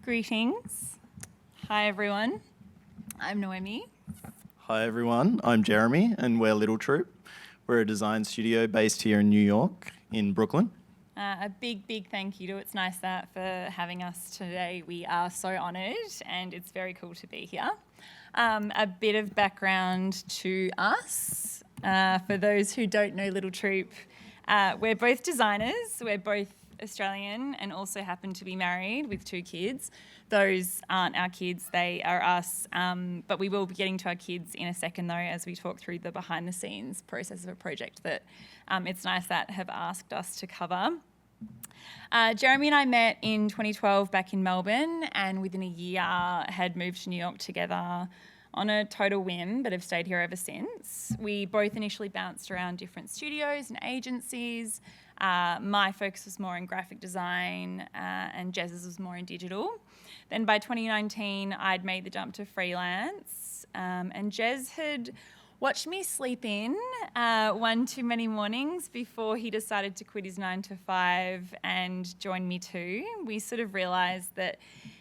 Greetings. Hi, everyone. I'm Noemie. Hi everyone, I'm Jeremy and we're Little Troop. We're a design studio based here in New York, in Brooklyn. A big thank you to It's Nice That for having us today. We are so honoured and it's very cool to be here. A bit of background to us. For those who don't know Little Troop, we're both designers. We're both Australian and also happen to be married with 2 kids. Those aren't our kids, they are us. But we will be getting to our kids in a second though as we talk through the behind the scenes process of a project that It's Nice That have asked us to cover. Jeremy and I met in 2012 back in Melbourne and within a year had moved to New York together on a total whim, but have stayed here ever since. We both initially bounced around different studios and agencies. My focus was more in graphic design and Jez's was more in digital. Then by 2019, I'd made the jump to freelance and Jez had watched me sleep in one too many mornings before he decided to quit his 9-to-5 and join me too. We sort of realised that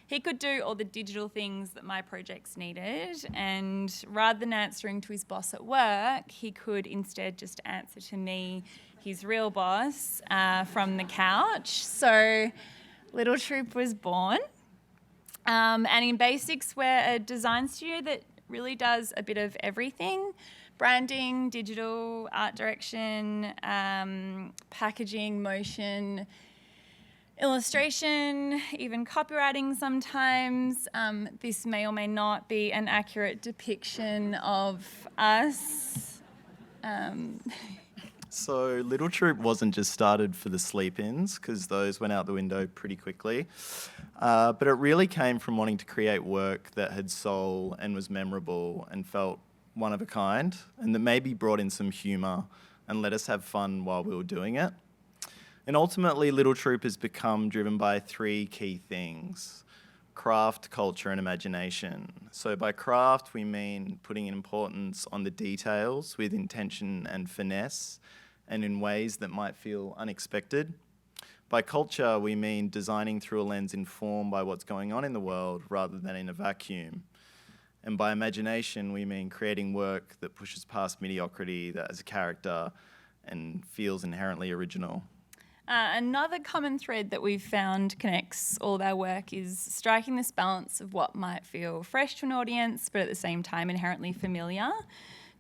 he could do all the digital things that my projects needed, and rather than answering to his boss at work, he could instead just answer to me, his real boss, from the couch. So Little Troop was born. And in basics, we're a design studio that really does a bit of everything: branding, digital, art direction, packaging, motion, illustration, even copywriting sometimes. This may or may not be an accurate depiction of us. So Little Troop wasn't just started for the sleep-ins, because those went out the window pretty quickly, but it really came from wanting to create work that had soul and was memorable and felt one of a kind, and that maybe brought in some humour and let us have fun while we were doing it. And ultimately, Little Troop has become driven by 3 key things: craft, culture, and imagination. So by craft, we mean putting importance on the details with intention and finesse, and in ways that might feel unexpected. By culture, we mean designing through a lens informed by what's going on in the world rather than in a vacuum. And by imagination, we mean creating work that pushes past mediocrity, that has a character and feels inherently original. Another common thread that we've found connects all of our work is striking this balance of what might feel fresh to an audience, but at the same time inherently familiar.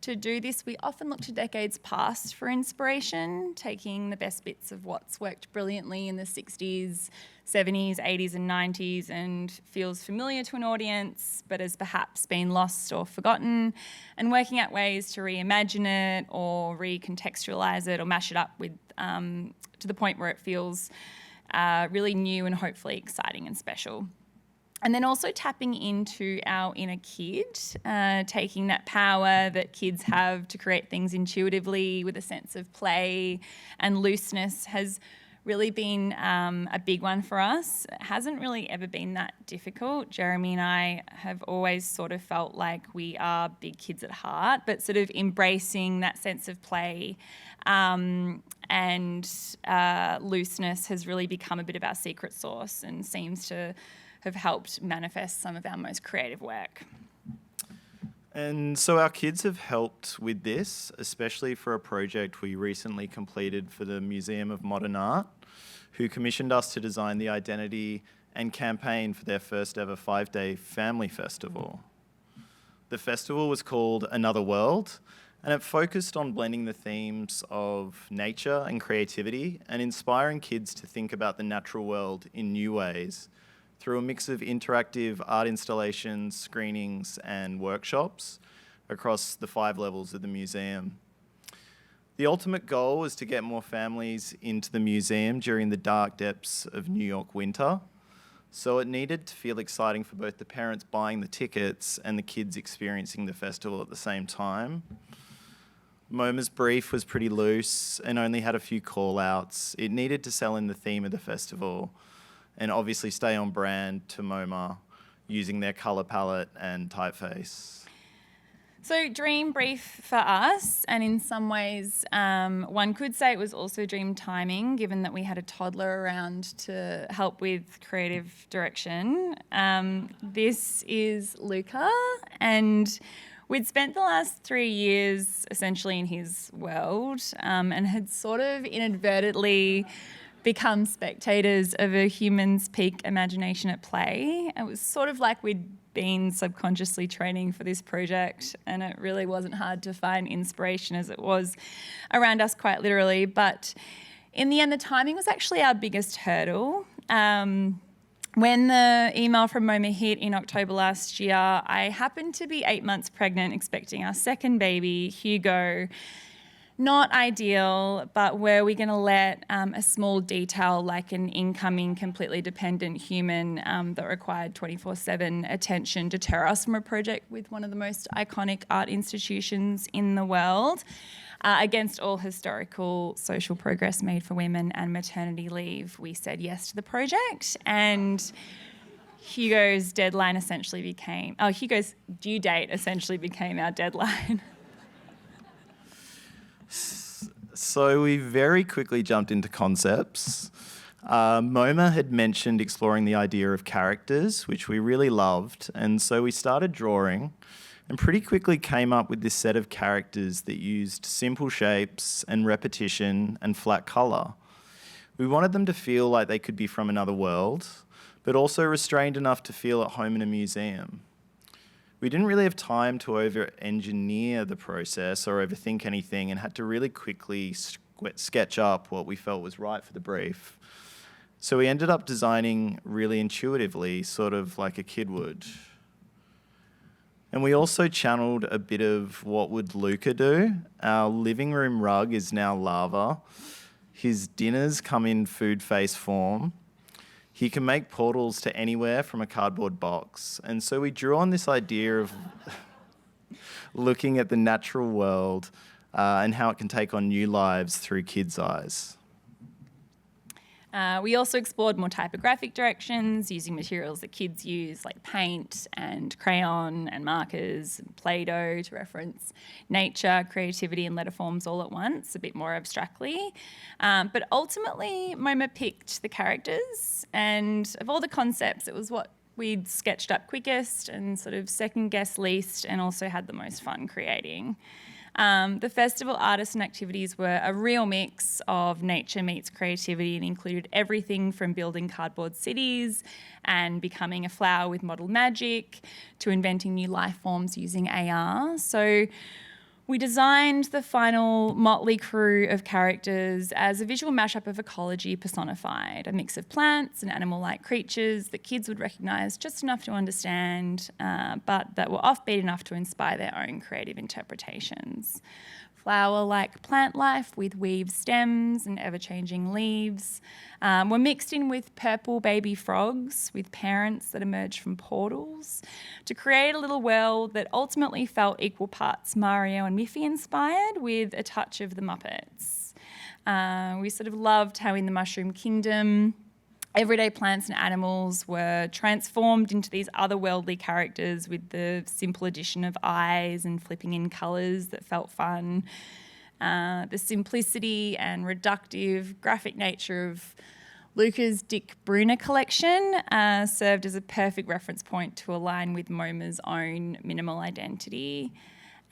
To do this, we often look to decades past for inspiration, taking the best bits of what's worked brilliantly in the 60s, 70s, 80s and 90s and feels familiar to an audience, but has perhaps been lost or forgotten, and working out ways to reimagine it or recontextualise it or mash it up with to the point where it feels really new and hopefully exciting and special. And then also tapping into our inner kid, taking that power that kids have to create things intuitively with a sense of play and looseness has really been a big one for us. It hasn't really ever been that difficult. Jeremy and I have always sort of felt like we are big kids at heart, but sort of embracing that sense of play and looseness has really become a bit of our secret sauce and seems to have helped manifest some of our most creative work. And so our kids have helped with this, especially for a project we recently completed for the Museum of Modern Art, who commissioned us to design the identity and campaign for their first ever 5-day family festival. The festival was called Another World, and it focused on blending the themes of nature and creativity and inspiring kids to think about the natural world in new ways through a mix of interactive art installations, screenings, and workshops across the 5 levels of the museum. The ultimate goal was to get more families into the museum during the dark depths of New York winter, so it needed to feel exciting for both the parents buying the tickets and the kids experiencing the festival at the same time. MoMA's brief was pretty loose and only had a few call-outs. It needed to sell in the theme of the festival and obviously stay on brand to MoMA using their colour palette and typeface. So dream brief for us, and in some ways one could say it was also dream timing, given that we had a toddler around to help with creative direction. This is Luca, and we'd spent the last 3 years essentially in his world and had sort of inadvertently become spectators of a human's peak imagination at play. It was sort of like we'd been subconsciously training for this project, and it really wasn't hard to find inspiration as it was around us quite literally. But in the end, the timing was actually our biggest hurdle. When the email from MoMA hit in October last year, I happened to be 8 months pregnant, expecting our second baby, Hugo. Not ideal, but were we going to let a small detail like an incoming, completely dependent human that required 24/7 attention deter us from a project with one of the most iconic art institutions in the world, against all historical social progress made for women and maternity leave? We said yes to the project, and Hugo's due date essentially became our deadline. So we very quickly jumped into concepts. MoMA had mentioned exploring the idea of characters, which we really loved, and so we started drawing and pretty quickly came up with this set of characters that used simple shapes and repetition and flat colour. We wanted them to feel like they could be from another world, but also restrained enough to feel at home in a museum. We didn't really have time to over-engineer the process or overthink anything, and had to really quickly sketch up what we felt was right for the brief. So we ended up designing really intuitively, sort of like a kid would. And we also channeled a bit of what would Luca do. Our living room rug is now lava. His dinners come in food face form. He can make portals to anywhere from a cardboard box. And so we drew on this idea of looking at the natural world and how it can take on new lives through kids' eyes. We also explored more typographic directions, using materials that kids use like paint and crayon and markers and Play-Doh to reference nature, creativity and letter forms all at once, a bit more abstractly. But ultimately, MoMA picked the characters, and of all the concepts, it was what we'd sketched up quickest and sort of second-guessed least, and also had the most fun creating. The festival artists and activities were a real mix of nature meets creativity, and included everything from building cardboard cities and becoming a flower with model magic to inventing new life forms using AR. So we designed the final motley crew of characters as a visual mashup of ecology personified, a mix of plants and animal-like creatures that kids would recognise just enough to understand, but that were offbeat enough to inspire their own creative interpretations. Flower-like plant life with weaved stems and ever-changing leaves were mixed in with purple baby frogs with parents that emerged from portals to create a little world that ultimately felt equal parts Mario and Miffy inspired, with a touch of the Muppets. We sort of loved how in the Mushroom Kingdom, everyday plants and animals were transformed into these otherworldly characters with the simple addition of eyes and flipping in colours that felt fun. The simplicity and reductive graphic nature of Luca's Dick Brunner collection served as a perfect reference point to align with MoMA's own minimal identity.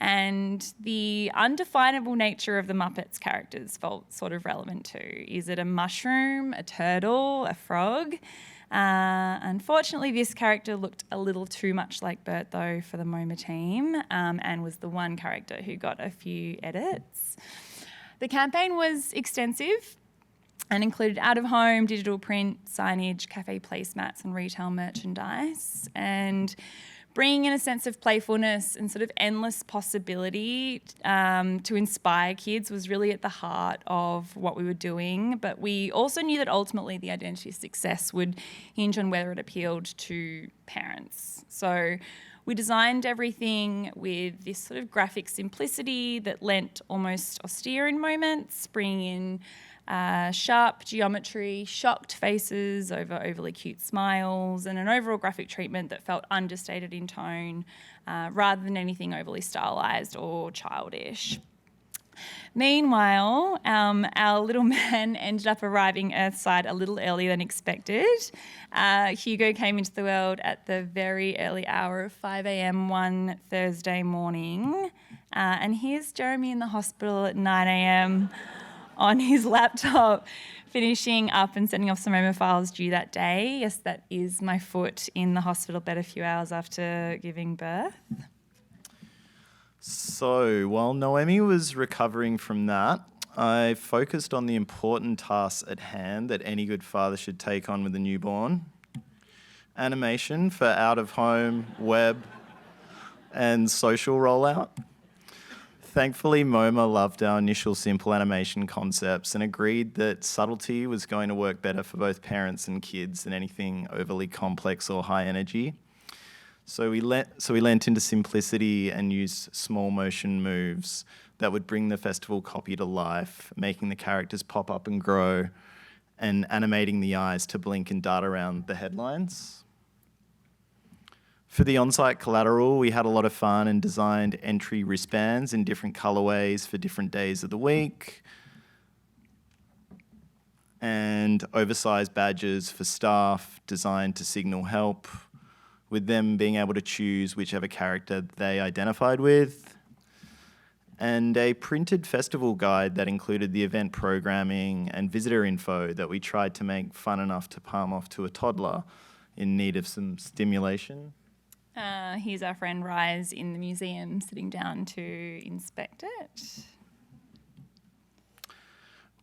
And the undefinable nature of the Muppets characters felt sort of relevant too. Is it a mushroom, a turtle, a frog? Unfortunately, this character looked a little too much like Bert, though, for the MoMA team, and was the one character who got a few edits. The campaign was extensive and included out-of-home, digital print, signage, cafe placemats and retail merchandise. And bringing in a sense of playfulness and sort of endless possibility to inspire kids was really at the heart of what we were doing. But we also knew that ultimately the identity of success would hinge on whether it appealed to parents. So we designed everything with this sort of graphic simplicity that lent almost austere in moments, bringing in sharp geometry, shocked faces over overly cute smiles, and an overall graphic treatment that felt understated in tone rather than anything overly stylised or childish. Meanwhile, our little man ended up arriving Earthside a little earlier than expected. Hugo came into the world at the very early hour of 5 a.m. one Thursday morning. And here's Jeremy in the hospital at 9 a.m. on his laptop, finishing up and sending off some MoMA files due that day. Yes, that is my foot in the hospital bed a few hours after giving birth. So while Noemie was recovering from that, I focused on the important tasks at hand that any good father should take on with a newborn. Animation for out-of-home, web, and social rollout. Thankfully, MoMA loved our initial simple animation concepts and agreed that subtlety was going to work better for both parents and kids than anything overly complex or high energy. So we lent into simplicity and used small motion moves that would bring the festival copy to life, making the characters pop up and grow and animating the eyes to blink and dart around the headlines. For the on-site collateral, we had a lot of fun and designed entry wristbands in different colourways for different days of the week, and oversized badges for staff designed to signal help, with them being able to choose whichever character they identified with, and a printed festival guide that included the event programming and visitor info that we tried to make fun enough to palm off to a toddler in need of some stimulation. Here's our friend Rise in the museum sitting down to inspect it.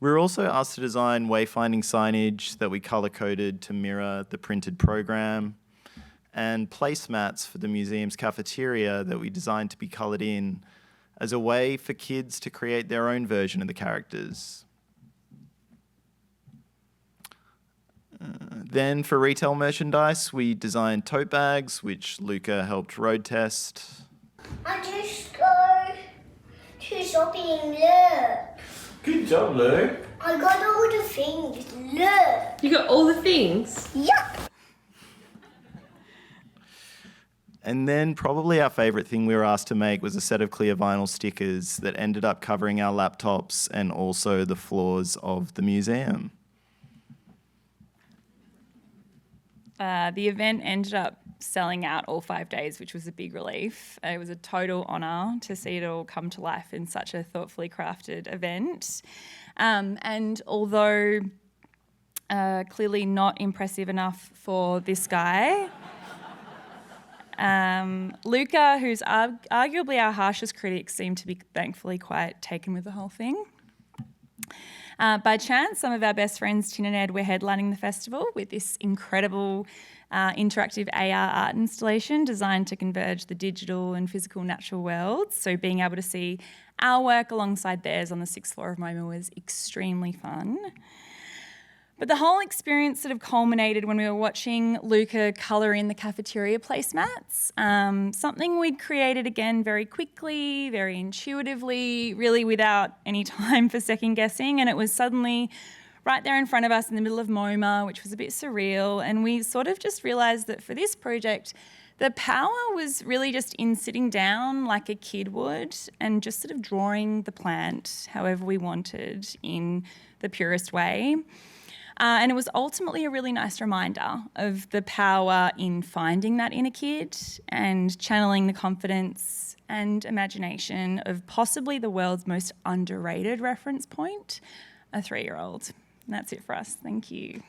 We were also asked to design wayfinding signage that we colour-coded to mirror the printed program, and placemats for the museum's cafeteria that we designed to be coloured in as a way for kids to create their own version of the characters. Then for retail merchandise, we designed tote bags, which Luca helped road test. I just go to shopping, look. Good job, Lou. I got all the things, look. You got all the things? Yup. And then probably our favourite thing we were asked to make was a set of clear vinyl stickers that ended up covering our laptops and also the floors of the museum. The event ended up selling out all 5 days, which was a big relief. It was a total honour to see it all come to life in such a thoughtfully crafted event. And although clearly not impressive enough for this guy, Luca, who's arguably our harshest critic, seemed to be thankfully quite taken with the whole thing. By chance, some of our best friends, Tin and Ed, were headlining the festival with this incredible interactive AR art installation designed to converge the digital and physical natural worlds. So being able to see our work alongside theirs on the 6th floor of MoMA was extremely fun. But the whole experience sort of culminated when we were watching Luca colour in the cafeteria placemats, something we'd created again very quickly, very intuitively, really without any time for second guessing, and it was suddenly right there in front of us in the middle of MoMA, which was a bit surreal, and we sort of just realised that for this project, the power was really just in sitting down like a kid would and just sort of drawing the plant however we wanted in the purest way. And it was ultimately a really nice reminder of the power in finding that inner kid and channeling the confidence and imagination of possibly the world's most underrated reference point, a 3-year-old. And that's it for us. Thank you.